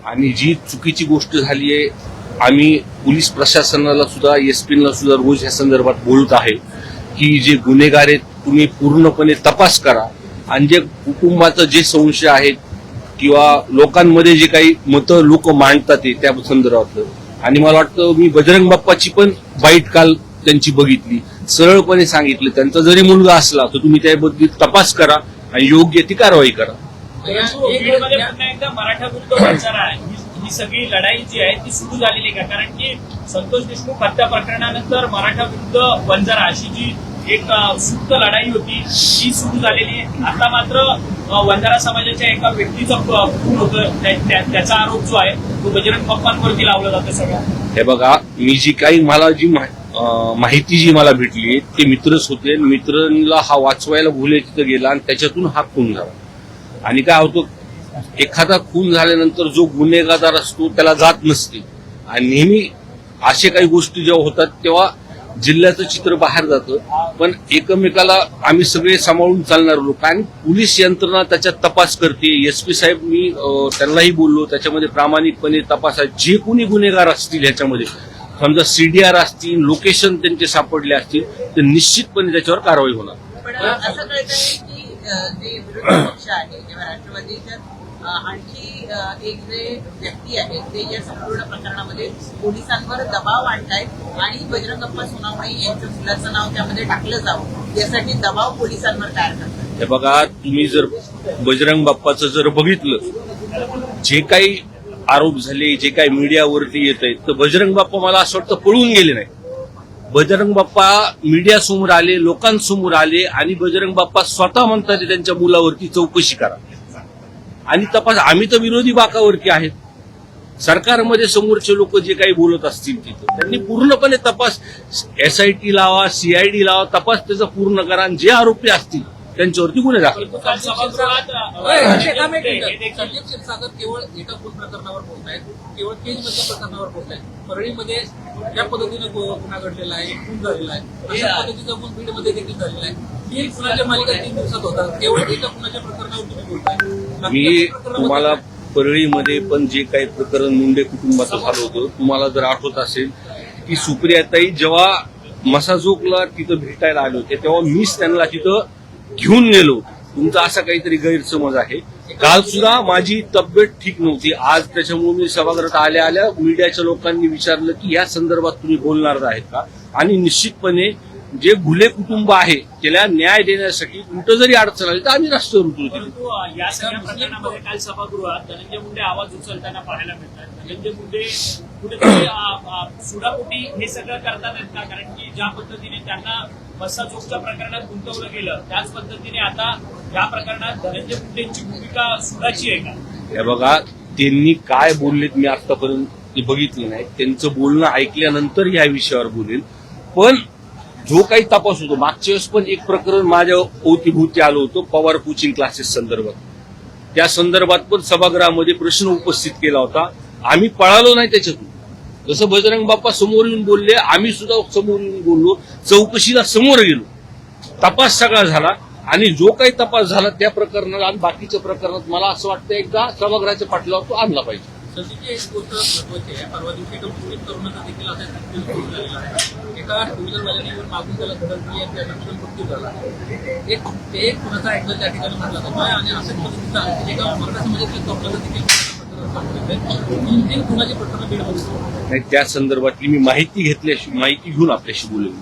आणि जी चुकीची गोष्ट झाली आहे, आम्ही पोलीस प्रशासनाला सुद्धा एसपीला सुद्धा रोज या संदर्भात बोलत आहे की जे गुन्हेगार आहेत तुम्ही पूर्णपणे तपास करा आणि जे कुटुंबाचं जे संशय आहेत किंवा लोकांमध्ये जे काही मतं लोक मांडतात त्या संदर्भातलं. आणि मला वाटतं मी बजरंग बाप्पाची पण बाईट काल त्यांची बघितली, सरळपणे सांगितलं त्यांचा जरी मुलगा असला तर तुम्ही त्याबद्दल तपास करा आणि योग्य ती कारवाई करा. पुन्हा एकदा मराठा विरुद्ध वंजारा ही सगळी लढाई जी आहे ती सुरू झालेली आहे का? कारण की संतोष देशमुख हत्या प्रकरणानंतर मराठा विरुद्ध वंजारा अशी जी एक सुप्त लढाई होती ती सुरू झालेली आहे. आता मात्र वंजारा समाजाच्या एका व्यक्तीचा खून होतं, त्याचा आरोप जो आहे तो बजरंग बाप्पांवरती लावला जातो सगळं. हे बघा, मी जी काही मला जी माहिती जी मला भेटली ते मित्रच होते. मित्रांना हा वाचवायला भुले तिथं गेला आणि त्याच्यातून हा खून झाला. आणि काय होतं, एखादा खून झाल्यानंतर जो गुन्हेगार असतो त्याला जात नसते आणि नेहमी अशा काही गोष्टी जेव्हा होतात तेव्हा जिल्ह्याचं चित्र बाहेर जातं. पण एकमेकाला आम्ही सगळे सांभाळून चालणार लोक आणि पोलीस यंत्रणा त्याच्यात तपास करते. एसपी साहेब मी त्यांनाही बोललो, त्याच्यामध्ये प्रामाणिकपणे तपास आहे. जे कोणी गुन्हेगार असतील ह्याच्यामध्ये समजा सीडीआर असतील, लोकेशन त्यांचे सापडले असतील तर निश्चितपणे त्याच्यावर कारवाई होणार. पण असं कळतंय की जे विरोधी पक्ष आहे किंवा राष्ट्रवादीच्या आणखी एक जे व्यक्ती आहेत ते या संपूर्ण प्रकरणामध्ये पोलिसांवर दबाव आणतायत आणि बजरंग बाप्पा सोनावणे यांच्या मुलाचं नाव त्यामध्ये टाकलं जावं यासाठी दबाव पोलिसांवर तयार करतात. हे बघा, तुम्ही जर बजरंग बाप्पाचं जर बघितलं जे काही आरोप झाले, जे काही मीडियावरती येत आहेत, तर बजरंग बाप्पा मला असं वाटतं पळून गेले नाही. बजरंग बाप्पा मीडियासमोर आले, लोकांसमोर आले आणि बजरंग बाप्पा स्वतः म्हणतात त्यांच्या मुलावरती चौकशी करा आणि तपास. आम्ही तर विरोधी बाकावरती आहेत. सरकारमध्ये समोरचे लोक जे काही बोलत असतील तिथं त्यांनी पूर्णपणे तपास, एसआयटी लावा, सीआयडी लावा, तपास त्याचा पूर्ण करा आणि जे आरोपी असतील त्यांच्यावरती गुन्हे दाखल. संदीप क्षीरसागर केवळ एका खून प्रकरणावर बोलतायत, केवळ केजमधल्या प्रकरणावर बोलतायत. परळीमध्ये ज्या पद्धतीने गुन्हा घडलेला आहे, खून झालेला आहे, अशा पद्धतीचा खून बीडमध्ये देखील झालेला आहे. ही खुनाच्या मालिका 3 दिवसात होतात, केवळ एका खुनाच्या प्रकरणावर तुम्ही बोलताय. मी तुम्हाला परळीमध्ये पण जे काही प्रकरण मुंडे कुटुंबाचं झालं होतं, तुम्हाला जर आठवत असेल की सुप्रियाताई जेव्हा मसाजोगला तिथं भेटायला आले होते तेव्हा मीच त्यांना तिथं घेऊन गेलो. तुमचा असा काहीतरी गैरसमज आहे. काल सुद्धा माझी तब्येत ठीक नव्हती. आज त्याच्यामुळे मी सभागृहात आल्या आल्या मीडियाच्या लोकांनी विचारलं की या संदर्भात तुम्ही बोलणार आहेत का, आणि निश्चितपणे जे घुले कुटुंब आहे त्याला न्याय देण्यासाठी कुठं जरी अडचण आली तर आम्ही रस्त्यावर उतरू. परंतु या सगळ्या प्रकरणामध्ये काल सभागृहात धनंजय मुंडे आवाज उचलताना पाहायला मिळतात. धनंजय मुंडे कुठेतरी सुडापोटी हे सगळं करतात का? कारण की ज्या पद्धतीने त्यांना मसाजोगच्या प्रकरणात गुंतवलं गेलं त्याच पद्धतीने आता या प्रकरणात धनंजय मुंडेंची भूमिका सुडाची आहे का? हे बघा, त्यांनी काय बोललेत मी आतापर्यंत बघितलं नाही. त्यांचं बोलणं ऐकल्यानंतर या विषयावर बोलेल. पण जो काही तपास होतो, मागच्या वेळेस पण एक प्रकरण माझ्या अवतीभोवती आलं होतं पवार कोचिंग क्लासेस संदर्भात. त्या संदर्भात पण सभागृहामध्ये प्रश्न उपस्थित केला होता. आम्ही पळालो नाही त्याच्यातून. जसं बजरंग बाप्पा समोर येऊन बोलले, आम्ही सुद्धा समोर येऊन बोललो, चौकशीला समोर गेलो, तपास सगळा झाला आणि जो काही तपास झाला त्या प्रकरणात आणि बाकीच्या प्रकरणात मला असं वाटतं एकदा सभागृहाच्या पाठीवर तो आणला पाहिजे. सध्याची एक गोष्ट महत्वाची आहे. परवा दिवशी एका मुस्लिम तरुणाचा देखील असा खून झालेला आहे. एका टू व्हीलरवाल्याने मागून त्याला धडक दिली आणि त्यानंतर मृत्यू झाला. एक खुनाचा अँगल त्या ठिकाणी म्हटला जातो आणि असं पद्धतीचा एका मराठा समाजातील तरुणाचा देखील 3 खुनाची प्रकरणं बीडमध्ये. त्या संदर्भातली मी माहिती घेऊन आपल्याशी बोलेन.